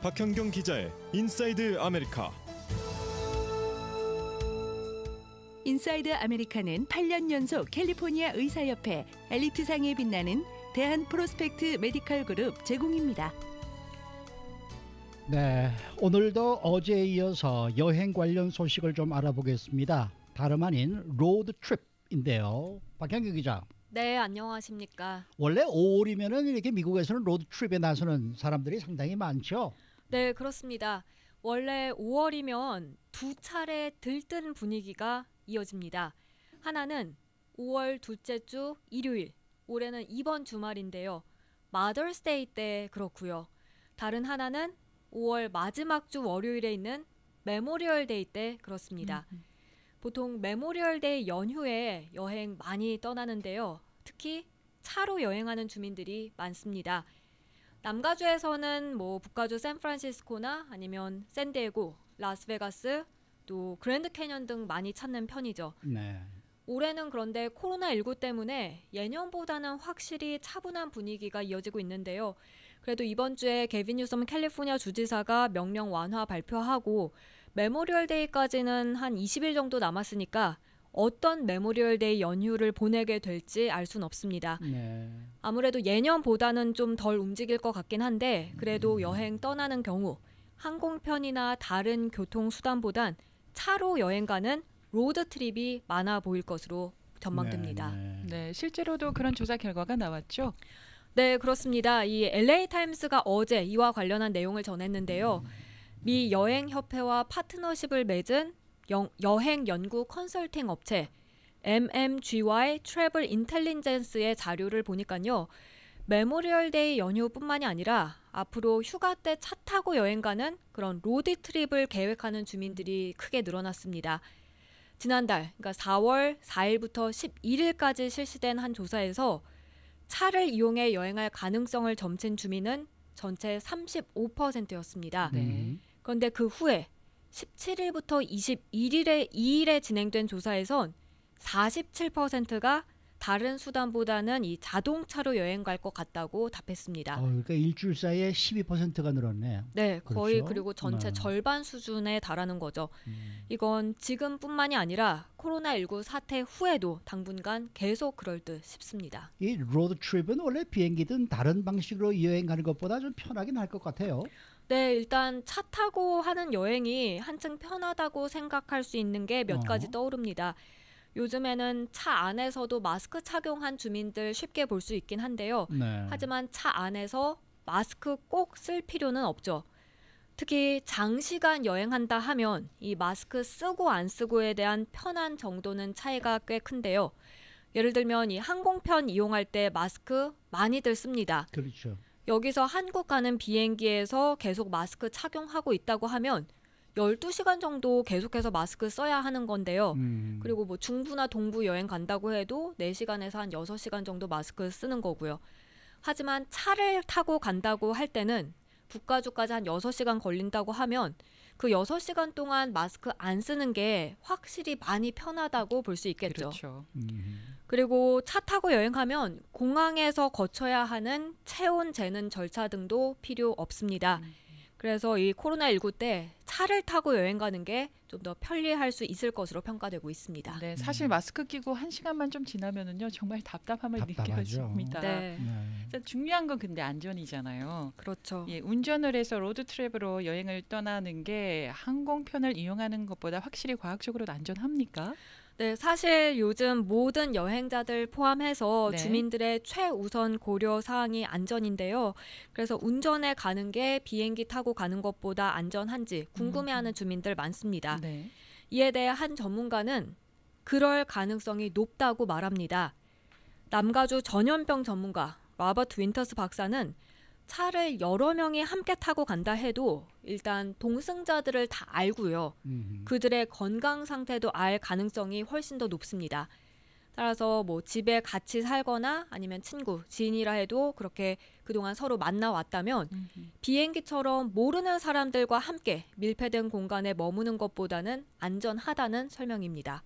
박현경 기자의 인사이드 아메리카. 인사이드 아메리카는 8년 연속 캘리포니아 의사협회 엘리트상에 빛나는 대한 프로스펙트 메디컬 그룹 제공입니다. 네, 오늘도 어제에 이어서 여행 관련 소식을 좀 알아보겠습니다. 다름 아닌 로드 트립인데요. 박현경 기자. 네, 안녕하십니까. 원래 5월이면은 이렇게 미국에서는 로드 트립에 나서는 사람들이 상당히 많죠. 네, 그렇습니다. 원래 5월이면 두 차례 들뜬 분위기가 이어집니다. 하나는 5월 둘째 주 일요일, 올해는 이번 주말인데요. 마더스데이 때 그렇고요. 다른 하나는 5월 마지막 주 월요일에 있는 메모리얼데이 때 그렇습니다. 보통 메모리얼데이 연휴에 여행 많이 떠나는데요. 특히 차로 여행하는 주민들이 많습니다. 남가주에서는 북가주 샌프란시스코나 아니면 샌디에고, 라스베가스, 또 그랜드 캐년 등 많이 찾는 편이죠. 네. 올해는 그런데 코로나19 때문에 예년보다는 확실히 차분한 분위기가 이어지고 있는데요. 그래도 이번 주에 게빈 뉴섬 캘리포니아 주지사가 명령 완화 발표하고 메모리얼데이까지는 한 20일 정도 남았으니까 어떤 메모리얼데이 연휴를 보내게 될지 알 수는 없습니다. 네. 아무래도 예년보다는 좀 덜 움직일 것 같긴 한데 그래도 여행 떠나는 경우 항공편이나 다른 교통수단보단 차로 여행 가는 로드트립이 많아 보일 것으로 전망됩니다. 네, 실제로도 그런 조사 결과가 나왔죠? 네, 그렇습니다. 이 LA 타임스가 어제 이와 관련한 내용을 전했는데요. 미 여행협회와 파트너십을 맺은 여행 연구 컨설팅 업체 MMGY 트래블 인텔리전스의 자료를 보니까요. 메모리얼데이 연휴뿐만이 아니라 앞으로 휴가 때 차 타고 여행 가는 그런 로드트립을 계획하는 주민들이 크게 늘어났습니다. 지난달, 그러니까 4월 4일부터 11일까지 실시된 한 조사에서 차를 이용해 여행할 가능성을 점친 주민은 전체 35%였습니다. 그런데 그 후에 17일부터 2일에 진행된 조사에선 47%가 다른 수단보다는 이 자동차로 여행 갈 것 같다고 답했습니다. 그러니까 일주일 사이에 12%가 늘었네요. 네, 거의 그렇죠? 그리고 전체 절반 수준에 달하는 거죠. 이건 지금뿐만이 아니라 코로나19 사태 후에도 당분간 계속 그럴 듯 싶습니다. 이 로드 트립은 원래 비행기든 다른 방식으로 여행 가는 것보다 좀 편하긴 할 것 같아요. 네, 일단 차 타고 하는 여행이 한층 편하다고 생각할 수 있는 게 몇 가지 떠오릅니다. 요즘에는 차 안에서도 마스크 착용한 주민들 쉽게 볼 수 있긴 한데요. 네. 하지만 차 안에서 마스크 꼭 쓸 필요는 없죠. 특히 장시간 여행한다 하면 이 마스크 쓰고 안 쓰고에 대한 편한 정도는 차이가 꽤 큰데요. 예를 들면 이 항공편 이용할 때 마스크 많이들 씁니다. 그렇죠. 여기서 한국 가는 비행기에서 계속 마스크 착용하고 있다고 하면 12시간 정도 계속해서 마스크 써야 하는 건데요. 그리고 중부나 동부 여행 간다고 해도 4시간에서 한 6시간 정도 마스크 쓰는 거고요. 하지만 차를 타고 간다고 할 때는 북가주까지 한 6시간 걸린다고 하면 그 6시간 동안 마스크 안 쓰는 게 확실히 많이 편하다고 볼 수 있겠죠. 그렇죠. 그리고 차 타고 여행하면 공항에서 거쳐야 하는 체온 재는 절차 등도 필요 없습니다. 그래서 이 코로나19 때 차를 타고 여행 가는 게 좀 더 편리할 수 있을 것으로 평가되고 있습니다. 네, 사실 마스크 끼고 1시간만 좀 지나면은요 정말 답답함을 느껴집니다. 네. 중요한 건 근데 안전이잖아요. 그렇죠. 예, 운전을 해서 로드 트립으로 여행을 떠나는 게 항공편을 이용하는 것보다 확실히 과학적으로 안전합니까? 네, 사실 요즘 모든 여행자들 포함해서 네. 주민들의 최우선 고려 사항이 안전인데요. 그래서 운전에 가는 게 비행기 타고 가는 것보다 안전한지 궁금해하는 주민들 많습니다. 네. 이에 대해 한 전문가는 그럴 가능성이 높다고 말합니다. 남가주 전염병 전문가 로버트 윈터스 박사는 차를 여러 명이 함께 타고 간다 해도 일단 동승자들을 다 알고요. 그들의 건강 상태도 알 가능성이 훨씬 더 높습니다. 따라서 집에 같이 살거나 아니면 친구, 지인이라 해도 그렇게 그동안 서로 만나왔다면 비행기처럼 모르는 사람들과 함께 밀폐된 공간에 머무는 것보다는 안전하다는 설명입니다.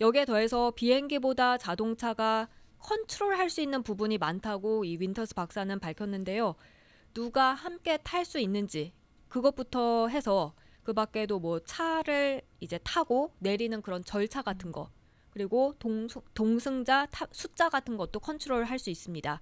여기에 더해서 비행기보다 자동차가 컨트롤할 수 있는 부분이 많다고 이 윈터스 박사는 밝혔는데요. 누가 함께 탈 수 있는지 그것부터 해서 그 밖에도 뭐 차를 이제 타고 내리는 그런 절차 같은 거 그리고 동승자 숫자 같은 것도 컨트롤할 수 있습니다.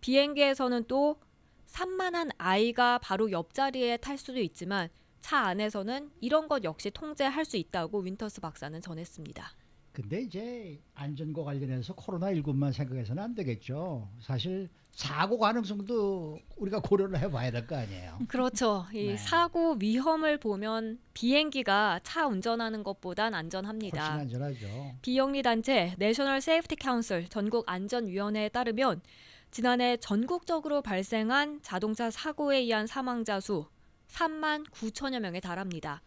비행기에서는 또 산만한 아이가 바로 옆자리에 탈 수도 있지만 차 안에서는 이런 것 역시 통제할 수 있다고 윈터스 박사는 전했습니다. 근데 이제 안전과 관련해서 코로나19만 생각해서는 안 되겠죠. 사실 사고 가능성도 우리가 고려를 해봐야 될 거 아니에요. 그렇죠. 이 네. 사고 위험을 보면 비행기가 차 운전하는 것보단 안전합니다. 훨씬 안전하죠. 비영리 단체 내셔널 세이프티 카운슬 전국 안전위원회에 따르면 지난해 전국적으로 발생한 자동차 사고에 의한 사망자 수 3만 9천여 명에 달합니다.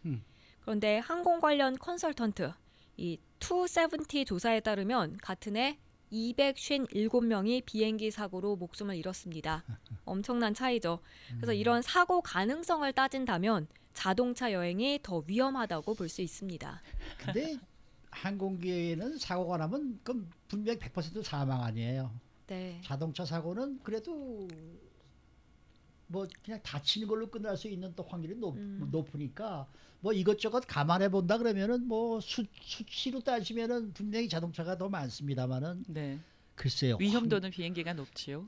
그런데 항공 관련 컨설턴트 이 270 조사에 따르면 같은 해 257명이 비행기 사고로 목숨을 잃었습니다. 엄청난 차이죠. 그래서 이런 사고 가능성을 따진다면 자동차 여행이 더 위험하다고 볼 수 있습니다. 근데 항공기에는 사고가 나면 그럼 분명 100% 사망 아니에요. 네. 자동차 사고는 그래도 뭐 그냥 다치는 걸로 끝날 수 있는 또 확률이 높으니까 뭐 이것저것 감안해 본다 그러면은 뭐 수치로 따지면은 분명히 자동차가 더 많습니다만은 네. 글쎄요. 위험도는 비행기가 높지요.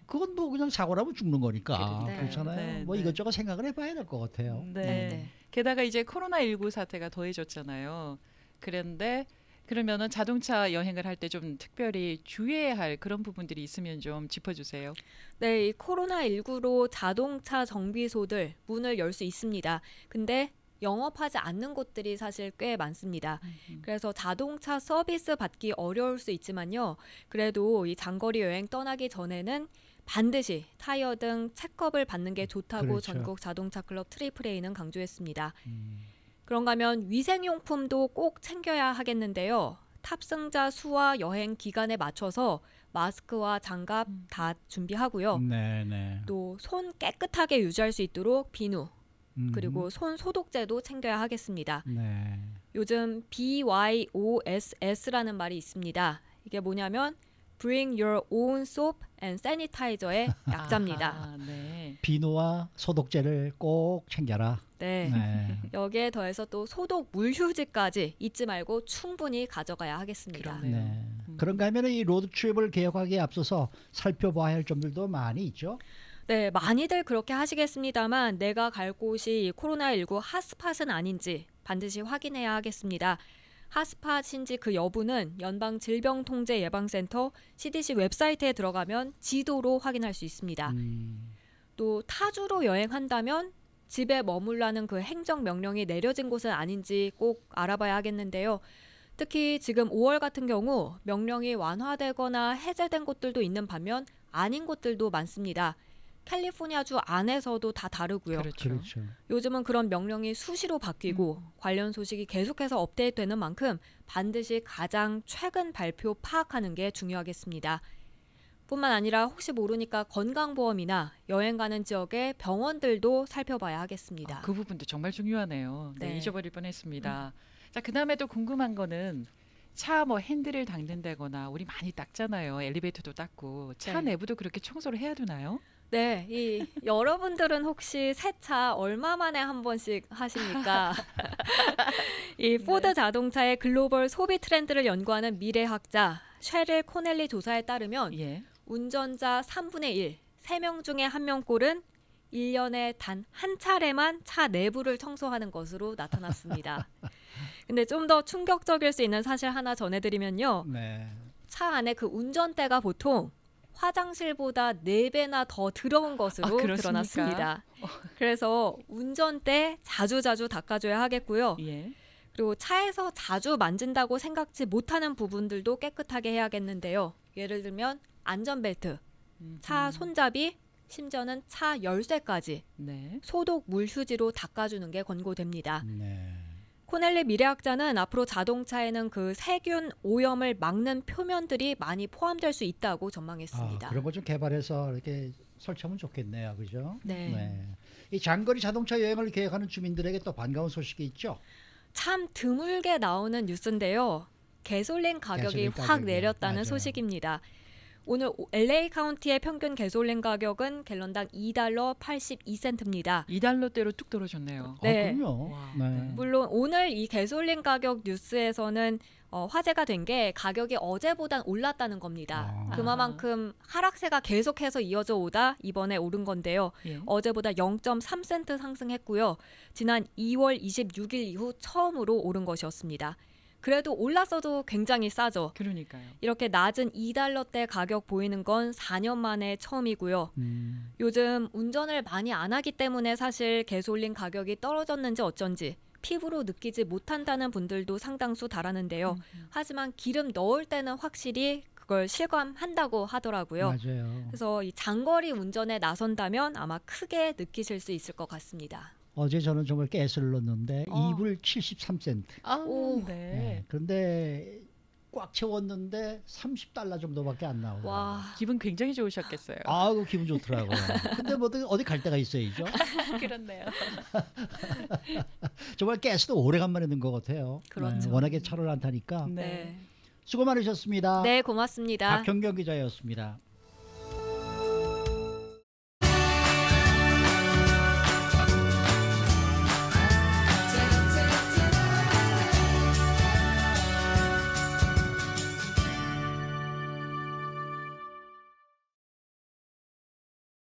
그건 뭐 그냥 사고 나면 죽는 거니까 네. 그렇잖아요. 네, 뭐 네. 이것저것 생각을 해봐야 될 것 같아요. 네. 네. 게다가 이제 코로나19 사태가 더해졌잖아요. 그런데 그러면은 자동차 여행을 할 때 좀 특별히 주의해야 할 그런 부분들이 있으면 좀 짚어주세요. 네, 이 코로나19로 자동차 정비소들 문을 열 수 있습니다. 근데 영업하지 않는 곳들이 사실 꽤 많습니다. 그래서 자동차 서비스 받기 어려울 수 있지만요. 그래도 이 장거리 여행 떠나기 전에는 반드시 타이어 등 체크업을 받는 게 좋다고 그렇죠. 전국 자동차 클럽 트리플A는 강조했습니다. 그런가 하면 위생용품도 꼭 챙겨야 하겠는데요. 탑승자 수와 여행 기간에 맞춰서 마스크와 장갑 다 준비하고요. 네네. 또 손 깨끗하게 유지할 수 있도록 비누 그리고 손 소독제도 챙겨야 하겠습니다. 네. 요즘 BYOSS라는 말이 있습니다. 이게 뭐냐면 Bring Your Own Soap and Sanitizer의 약자입니다. 아하, 네. 비누와 소독제를 꼭 챙겨라. 네. 네. 여기에 더해서 또 소독 물휴지까지 잊지 말고 충분히 가져가야 하겠습니다. 그러네요. 네. 그런가 하면 이 로드트립을 계획하기에 앞서서 살펴봐야 할 점들도 많이 있죠. 네, 많이들 그렇게 하시겠습니다만 내가 갈 곳이 코로나19 핫스팟은 아닌지 반드시 확인해야 하겠습니다. 핫스팟인지 그 여부는 연방질병통제예방센터 CDC 웹사이트에 들어가면 지도로 확인할 수 있습니다. 또 타주로 여행한다면 집에 머물라는 그 행정명령이 내려진 곳은 아닌지 꼭 알아봐야 하겠는데요. 특히 지금 5월 같은 경우 명령이 완화되거나 해제된 곳들도 있는 반면 아닌 곳들도 많습니다. 캘리포니아주 안에서도 다 다르고요. 그렇죠. 요즘은 그런 명령이 수시로 바뀌고 관련 소식이 계속해서 업데이트되는 만큼 반드시 가장 최근 발표 파악하는 게 중요하겠습니다. 뿐만 아니라 혹시 모르니까 건강보험이나 여행 가는 지역의 병원들도 살펴봐야 하겠습니다. 그 부분도 정말 중요하네요. 네, 네. 잊어버릴 뻔했습니다. 자, 그다음에 또 궁금한 거는 차 뭐 핸들을 닦는다거나 우리 많이 닦잖아요. 엘리베이터도 닦고 차 네. 내부도 그렇게 청소를 해야 되나요? 네, 이 여러분들은 혹시 세차 얼마 만에 한 번씩 하십니까? 이 포드 자동차의 글로벌 소비 트렌드를 연구하는 미래학자 셰릴 코넬리 조사에 따르면 예. 운전자 3분의 1, 3명 중에 1명꼴은 1년에 단 한 차례만 차 내부를 청소하는 것으로 나타났습니다. 근데 좀 더 충격적일 수 있는 사실 하나 전해드리면요. 네. 차 안에 그 운전대가 보통 화장실보다 4배나 더 더러운 것으로 그렇습니까? 드러났습니다. 그래서 운전대 자주 닦아줘야 하겠고요. 예. 그리고 차에서 자주 만진다고 생각지 못하는 부분들도 깨끗하게 해야겠는데요. 예를 들면 안전벨트, 차 손잡이, 심지어는 차 열쇠까지 네. 소독 물휴지로 닦아주는 게 권고됩니다. 네. 코넬리 미래학자는 앞으로 자동차에는 그 세균 오염을 막는 표면들이 많이 포함될 수 있다고 전망했습니다. 그런 거 좀 개발해서 이렇게 설치하면 좋겠네요. 그죠? 네. 이 장거리 자동차 여행을 계획하는 주민들에게 또 반가운 소식이 있죠. 참 드물게 나오는 뉴스인데요. 가솔린 가격이 가솔린 확 가격이요. 내렸다는 맞아요. 소식입니다. 오늘 LA 카운티의 평균 가솔린 가격은 갤런당 $2 82센트입니다. 2달러대로 뚝 떨어졌네요. 네. 그럼요. 와, 네. 네. 물론 오늘 이 가솔린 가격 뉴스에서는 화제가 된 게 가격이 어제보단 올랐다는 겁니다. 아. 그만큼 하락세가 계속해서 이어져 오다 이번에 오른 건데요. 예. 어제보다 0.3센트 상승했고요. 지난 2월 26일 이후 처음으로 오른 것이었습니다. 그래도 올랐어도 굉장히 싸죠. 그러니까요. 이렇게 낮은 $2대 가격 보이는 건 4년 만에 처음이고요. 요즘 운전을 많이 안 하기 때문에 사실 가솔린 가격이 떨어졌는지 어쩐지 피부로 느끼지 못한다는 분들도 상당수 달하는데요. 하지만 기름 넣을 때는 확실히 그걸 실감한다고 하더라고요. 맞아요. 그래서 이 장거리 운전에 나선다면 아마 크게 느끼실 수 있을 것 같습니다. 어제 저는 정말 가스를 넣었는데 2불 73센트. 아, 오. 네. 네. 그런데 꽉 채웠는데 $30 정도밖에 안 나와요. 와, 기분 굉장히 좋으셨겠어요. 아우 기분 좋더라고요. 근데 뭐 어디 갈 데가 있어야죠. 그렇네요. 정말 가스도 오래간만에 넣은 것 같아요. 그렇죠. 네, 워낙에 차를 안 타니까. 네. 네. 수고 많으셨습니다. 네, 고맙습니다. 박현경 기자였습니다.